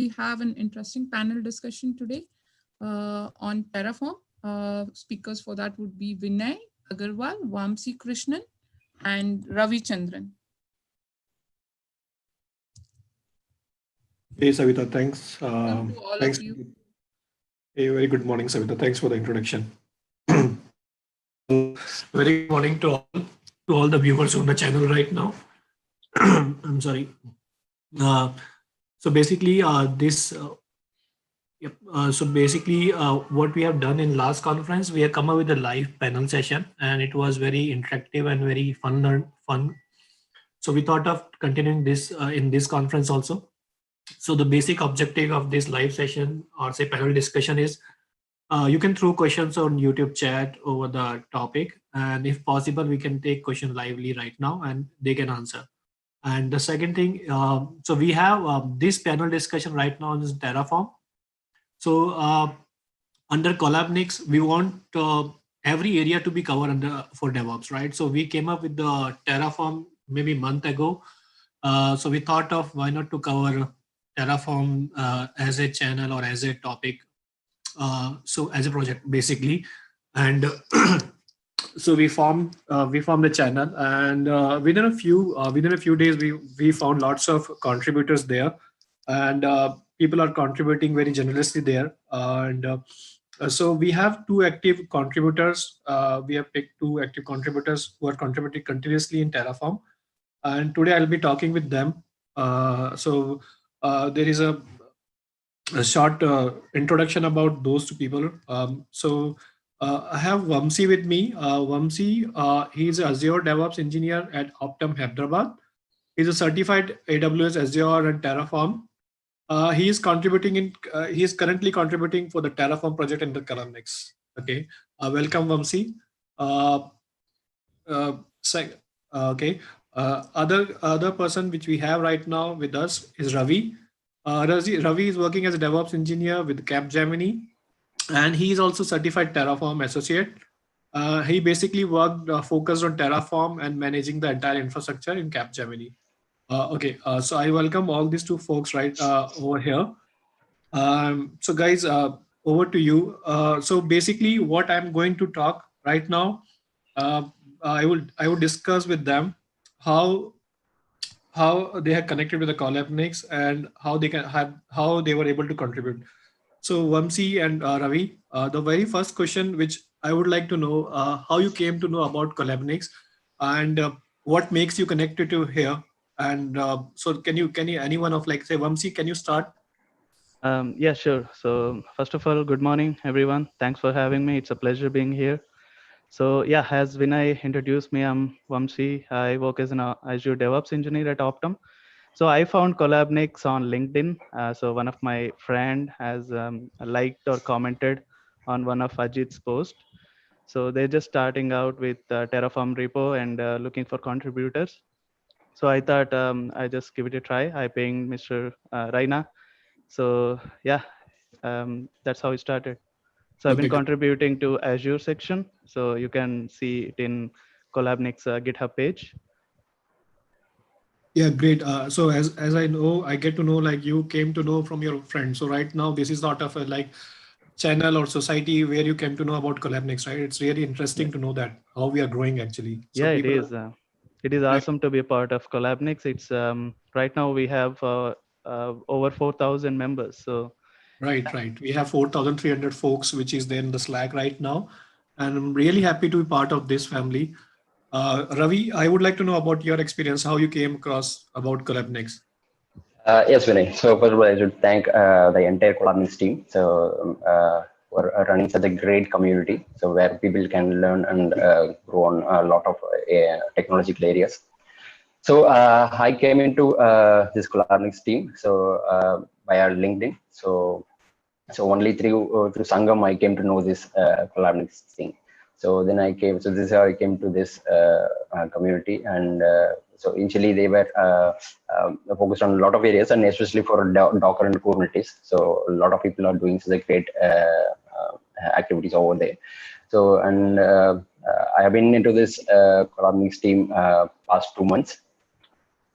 We have an interesting panel discussion today on Terraform. Speakers for that would be Vinay Agarwal, Vamsi Krishnan, and Ravi Chandran. Hey, Savita, thanks. Welcome to all of you. Hey, very good morning, Savita. Thanks for the introduction. Very good morning to all the viewers on the channel right now. I'm sorry. So basically, what we have done in last conference, we have come up with a live panel session, and it was very interactive and very fun. So we thought of continuing this in this conference also. So the basic objective of this live session or say panel discussion is you can throw questions on YouTube chat over the topic, and if possible, we can take question lively right now and they can answer. And the second thing, so we have this panel discussion right now is Terraform. So under Collabnix, we want every area to be covered under for DevOps, right? So we came up with the Terraform maybe a month ago. So we thought of why not to cover Terraform as a channel or as a topic. So as a project basically, and so we formed the channel, and within a few days we found lots of contributors there, and people are contributing very generously there, and so we have two active contributors. We have picked two active contributors who are contributing continuously in Terraform, and today I'll be talking with them. So there is a short introduction about those two people. I have Vamsi with me. Vamsi, he's an Azure DevOps engineer at Optum Hyderabad. He's a certified AWS Azure and Terraform. He is contributing in. He is currently contributing for the Terraform project in the Collabnix. Okay, welcome, Vamsi. Sec- okay. Other person which we have right now with us is Ravi. Ravi is working as a DevOps engineer with Capgemini, and he is also certified Terraform associate. He basically worked focused on Terraform and managing the entire infrastructure in Capgemini. Okay, so I welcome all these two folks right over here. So guys, over to you. So basically, what I'm going to talk right now, uh, I would discuss with them how they have connected with the Collabnix and how they were able to contribute. So Vamsi and Ravi, the very first question which I would like to know, how you came to know about Collabnix, and what makes you connected to here. And so can you anyone of like say Vamsi, can you start? Yeah, sure. So first of all, good morning, everyone. Thanks for having me. It's a pleasure being here. So yeah, as Vinay introduced me, I'm Vamsi. I work as an Azure DevOps engineer at Optum. So I found Collabnix on LinkedIn. So one of my friend has liked or commented on one of Ajit's posts. So they're just starting out with Terraform repo and looking for contributors. So I thought I just give it a try. I pinged Mr. Raina. So yeah, that's how it started. So I've been Okay, contributing to Azure section. So you can see it in Collabnix GitHub page. yeah, great. So as I know, I get to know like you came to know from your friend. So right now, this is not of a like channel or society where you came to know about Collabnix, right? It's really interesting Yeah, to know that how we are growing actually. So yeah, it people is. It is are, awesome to be a part of Collabnix. It's right now we have over 4,000 members. So right. We have 4,300 folks, which is there in the Slack right now. And I'm really happy to be part of this family. Ravi, I would like to know about your experience, how you came across about Collabnix. Yes, Vinay. So first of all, I should thank the entire Collabnix team. So for running such a great community, so where people can learn and grow on a lot of technological areas. So I came into this Collabnix team. So via LinkedIn. So only through Sangam I came to know this Collabnix thing. So then I came. So this is how I came to this community, and so initially they were focused on a lot of areas, and especially for Docker and Kubernetes. So a lot of people are doing such a great activities over there. So and I have been into this Collabnix team past 2 months.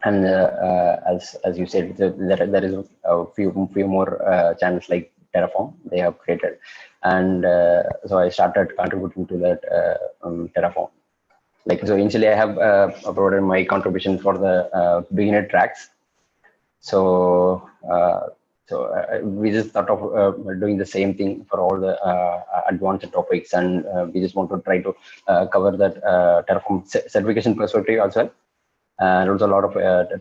And as you said, there is a few more channels like Terraform they have created, and so I started contributing to that Terraform. Like, so initially I have provided my contribution for the beginner tracks. So we just thought of doing the same thing for all the advanced topics, and we just want to try to cover that Terraform certification perspective as well. And also a lot of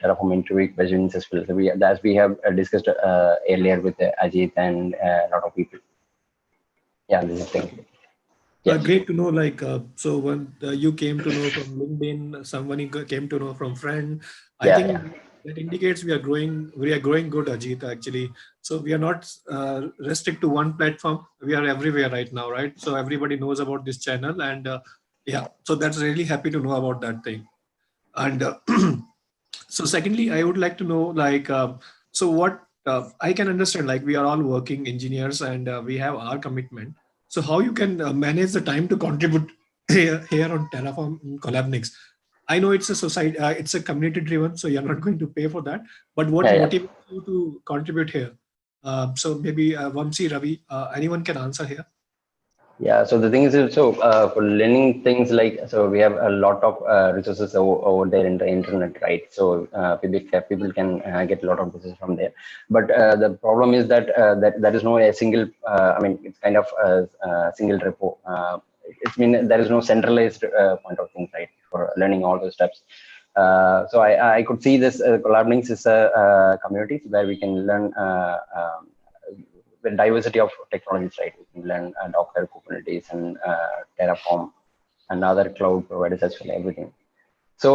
Terraform interview questions as well. So as we have discussed earlier with Ajit and a lot of people. Yeah, this is the thing. Yeah. Great to know. So when you came to know from LinkedIn, someone you came to know from friend. I Yeah, think yeah. that indicates we are growing. We are growing good, Ajit. Actually, so we are not restricted to one platform. We are everywhere right now, right? So everybody knows about this channel, and yeah. So that's really happy to know about that thing. And so secondly, I would like to know, so what I can understand, like we are all working engineers, and we have our commitment. So how you can manage the time to contribute here on Terraform Collabnix? I know it's a society, it's a community driven, so you're not going to pay for that. But what Yeah, yeah. motivates you to contribute here? So maybe Vamsi, Ravi, anyone can answer here. Yeah, so the thing is, so for learning things like, so we have a lot of resources over there in the internet, right? So people can get a lot of resources from there. But the problem is that that there is no a single, I mean, it's kind of a single repo. It's mean there is no centralized point of things, right, for learning all those steps. So I could see this Collablinks is a community where we can learn the diversity of technologies, right? We can learn Docker, Kubernetes, and Terraform, and other cloud providers as well, everything. So,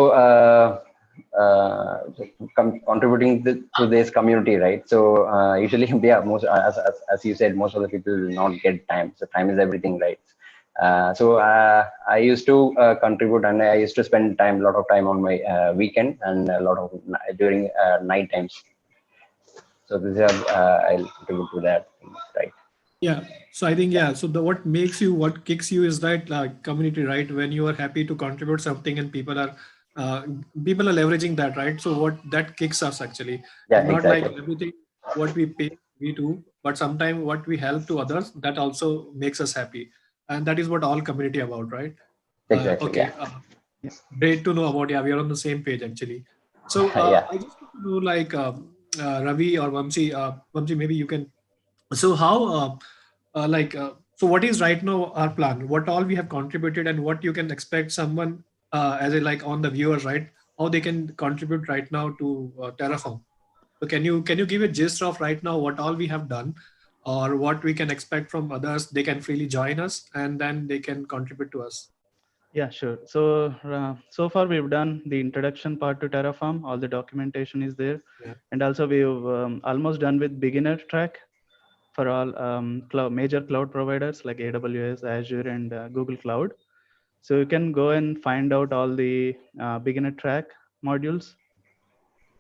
contributing to this community, right? So usually, yeah, most as you said, most of the people will not get time. So time is everything, right? So I used to contribute, and I used to spend a lot of time on my weekend and a lot of during night times. So this is I'll contribute to that, right? Yeah. So I think, yeah. So what makes you, what kicks you is that community, right? When you are happy to contribute something and uh, people are leveraging that, right? So what that kicks us actually. Yeah, It's not like exactly. everything what we pay, we do, but sometimes what we help to others, that also makes us happy. And that is what all community about, right? Exactly. Okay. Yeah. Yeah. Great to know about. Yeah, we are on the same page actually. So Yeah. I just want to know, like Ravi or Vamsi, Vamsi, maybe you can. So how, so what is right now our plan? What all we have contributed, and what you can expect someone as a like on the viewers, right? How they can contribute right now to Terraform. So can you give a gist of right now what all we have done, or what we can expect from others? They can freely join us, and then they can contribute to us. Yeah, sure. So so far we've done the introduction part to Terraform. All the documentation is there, Yeah. and also we've almost done with beginner track for all major cloud providers like AWS, Azure, and Google Cloud. So you can go and find out all the beginner track modules.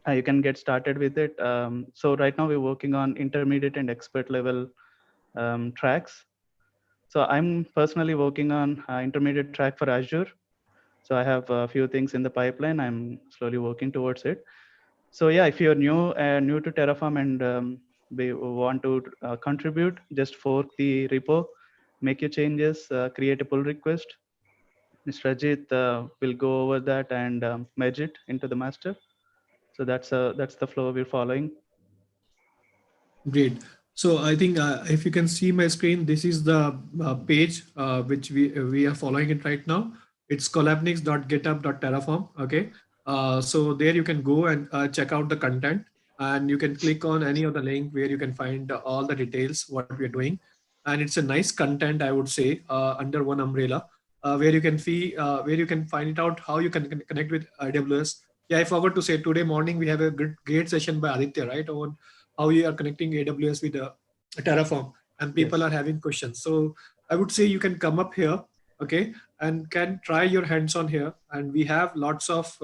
You can get started with it. So right now we're working on intermediate and expert level tracks. So I'm personally working on intermediate track for Azure. So I have a few things in the pipeline. I'm slowly working towards it. So yeah, if you're new to Terraform and we want to contribute, just fork the repo, make your changes, create a pull request. Mr. Ajit will go over that and merge it into the master. So that's the flow we're following. Great. So I think if you can see my screen, this is the page which we are following it right now. It's collabnix.github.terraform. Okay. So there you can go and check out the content, and you can click on any of the link where you can find all the details what we are doing. And it's a nice content, I would say, under one umbrella, where you can where you can find it out how you can connect with AWS. Yeah, I forgot to say today morning we have a great session by Aditya, right, on how you are connecting AWS with Terraform, and people Yes. are having questions. So I would say you can come up here, okay, and can try your hands on here. And we have lots of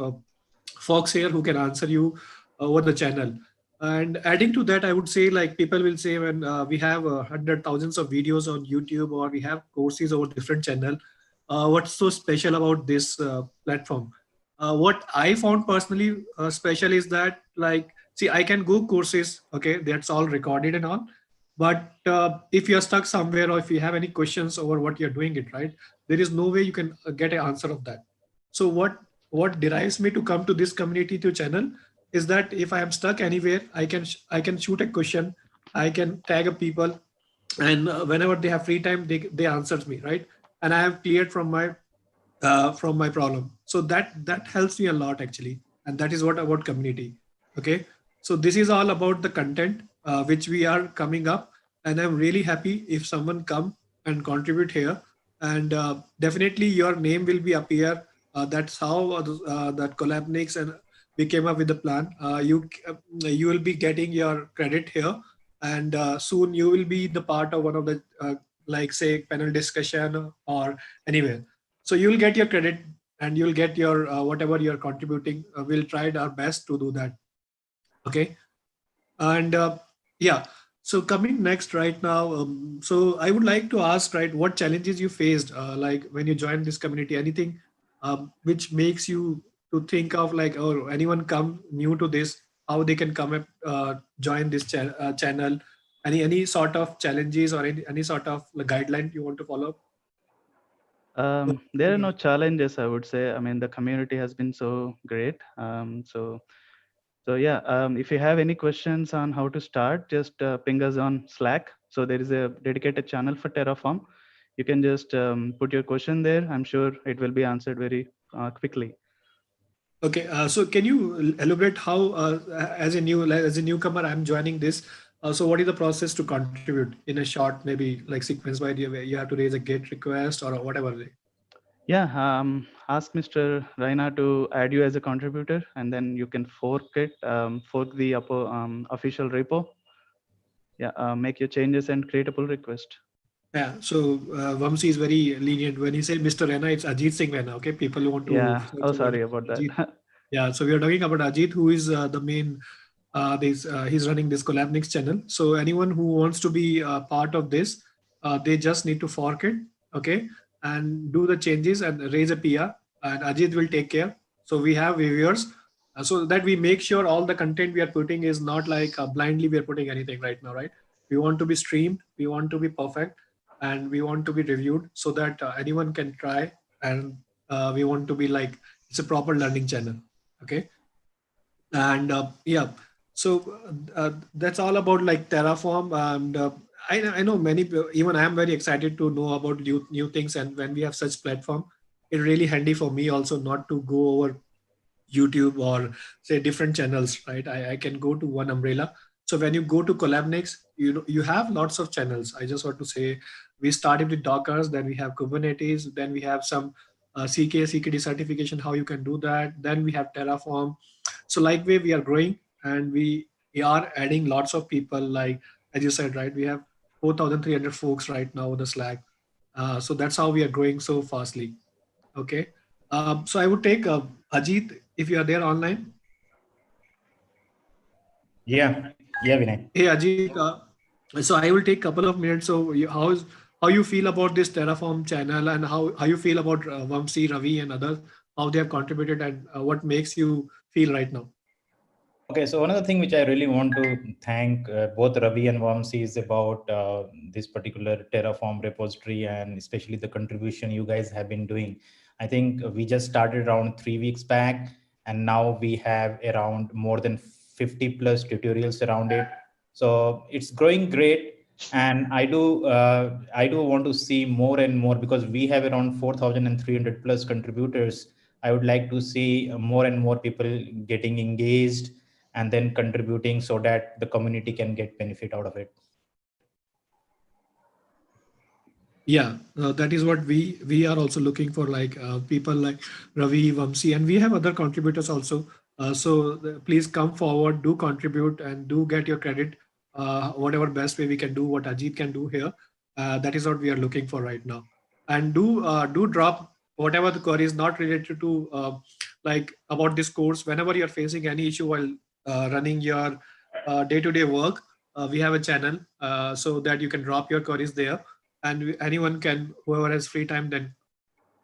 folks here who can answer you over the channel. And adding to that, I would say, like, people will say when we have hundred thousands of videos on YouTube, or we have courses over different channel. What's so special about this platform? What I found personally special is that, like, see, I can go courses, okay, that's all recorded and all. But if you're stuck somewhere or if you have any questions over what you're doing it, right, there is no way you can get an answer of that. So what derives me to come to this community to channel is that if I am stuck anywhere, I can shoot a question, I can tag a people, and whenever they have free time, they answers me, right, and I have cleared from my problem. So that helps me a lot actually, and that is what about community. Okay, so this is all about the content which we are coming up, and I'm really happy if someone come and contribute here, and definitely your name will be appear. That's how that Collabnix and we came up with the plan. You will be getting your credit here, and soon you will be the part of one of the like say panel discussion or anywhere. So you'll get your credit and you'll get your whatever you're contributing. We'll try our best to do that. Okay, and yeah, so coming next right now, so I would like to ask, right, what challenges you faced like when you joined this community, anything which makes you to think of like, oh, anyone come new to this, how they can come up join this channel, any sort of challenges or any sort of like, guideline you want to follow? There are no challenges, I would say. I mean, the community has been so great. So yeah, if you have any questions on how to start, just ping us on Slack. So there is a dedicated channel for Terraform. You can just put your question there. I'm sure it will be answered very quickly. Okay, so can you elaborate how, as a newcomer, I'm joining this. So what is the process to contribute in a short, maybe like sequence where you have to raise a GET request or whatever? Yeah, ask Mr. Raina to add you as a contributor, and then you can fork the official repo. Yeah, make your changes and create a pull request. Yeah, so Vamsi is very lenient. When he said Mr. Rena, it's Ajit Singh Rena. Okay, people who want to. Yeah. search Oh, about sorry about Ajit. that. Yeah, so we are talking about Ajit, who is the main. He's running this Collabnix channel. So anyone who wants to be part of this, they just need to fork it, okay, and do the changes and raise a PR, and Ajit will take care. So we have viewers, so that we make sure all the content we are putting is not like blindly we are putting anything right now, right? We want to be streamed, we want to be perfect, and we want to be reviewed so that anyone can try, and we want to be like it's a proper learning channel, okay. And yeah, so that's all about like Terraform. And I know many even I am very excited to know about new things, and when we have such platform, it's really handy for me also not to go over YouTube or say different channels, right? I can go to one umbrella. So when you go to Collabnix, you have lots of channels. I just want to say we started with Dockers, then we have Kubernetes, then we have some CKD certification, how you can do that. Then we have Terraform. So like way we are growing, and we are adding lots of people, like as you said, right? We have 4,300 folks right now on the Slack. So that's how we are growing so fastly. Okay. So I would take Ajit, if you are there online. Yeah, Vinay. Hey Ajit, so I will take a couple of minutes. So how you feel about this Terraform channel, and how you feel about Vamsi, Ravi, and others, how they have contributed, and what makes you feel right now? Okay, so another thing which I really want to thank both Ravi and Vamsi is about this particular Terraform repository, and especially the contribution you guys have been doing. I think we just started around 3 weeks back, and now we have around more than 50 plus tutorials around it. So it's growing great, and I do want to see more and more, because we have around 4,300 plus contributors. I would like to see more and more people getting engaged and then contributing so that the community can get benefit out of it. Yeah, that is what we are also looking for, like people like Ravi, Vamsi, and we have other contributors also. So please come forward, do contribute, and do get your credit. Whatever best way we can do, what Ajit can do here, that is what we are looking for right now. And do drop whatever the query is not related to like about this course. Whenever you're facing any issue while running your day-to-day work, we have a channel so that you can drop your queries there, and anyone can, whoever has free time, then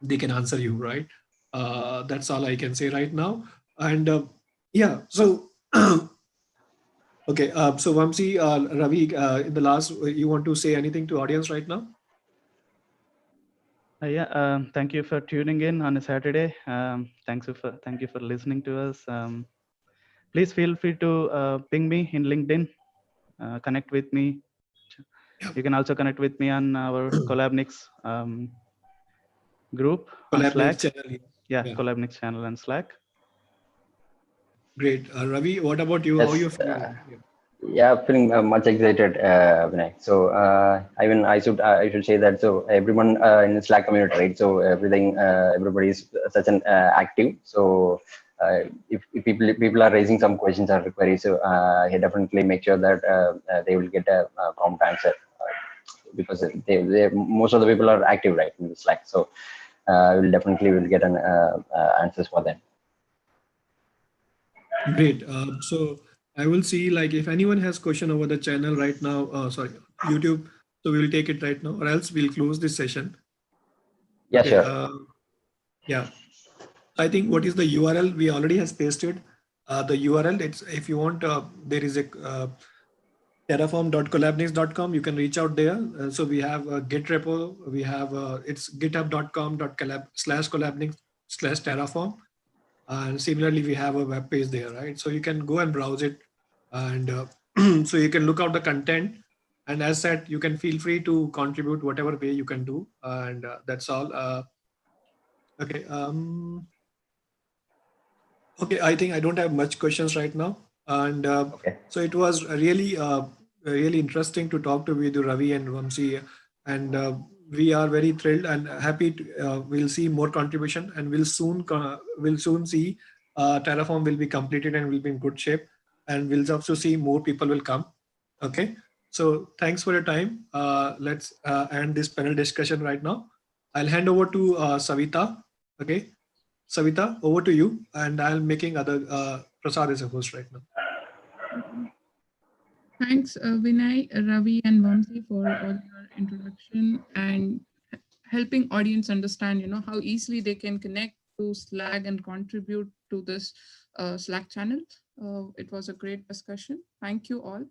they can answer you, right? That's all I can say right now. And yeah, so okay, so Vamsi, Ravi, in the last, you want to say anything to audience right now? Yeah, thank you for tuning in on a Saturday. Thank you for listening to us. Please feel free to ping me in LinkedIn, connect with me. You can also connect with me on our Collabnix group on Collab Slack. channel. Yeah, Yeah. Collabnix channel and Slack. Great. Ravi, what about you? How Yes, you feeling? yeah, feeling much excited, Vinay. So I should say that so everyone in the Slack community, right? So everybody is such an active. So if people are raising some questions or queries, so I definitely make sure that they will get a prompt answer because they most of the people are active, right, in the Slack. So we'll definitely will get an answers for them. Great. So I will see like if anyone has question over the channel right now, sorry, YouTube. So we will take it right now, or else we'll close this session. Yeah, Okay. sure. Yeah. I think what is the URL? We already has pasted the URL. It's if you want, there is a terraform.collabnix.com. You can reach out there. So we have a Git repo. We have it's github.com/collabnix/terraform. And similarly, we have a web page there, right? So you can go and browse it, and so you can look out the content. And as said, you can feel free to contribute whatever way you can do, and that's all. Okay. Okay, I think I don't have much questions right now, and Okay. so it was really interesting to talk to with Ravi and Vamsi, and we are very thrilled and happy. We'll see more contribution, and we'll soon see Terraform will be completed and will be in good shape, and we'll also see more people will come. Okay, so thanks for your time. Let's end this panel discussion right now. I'll hand over to Savita. Okay. Savita, over to you, and I'm making other Prasad as a host right now. Thanks, Vinay, Ravi, and Vamsi for all your introduction and helping audience understand, how easily they can connect to Slack and contribute to this Slack channel. It was a great discussion. Thank you all.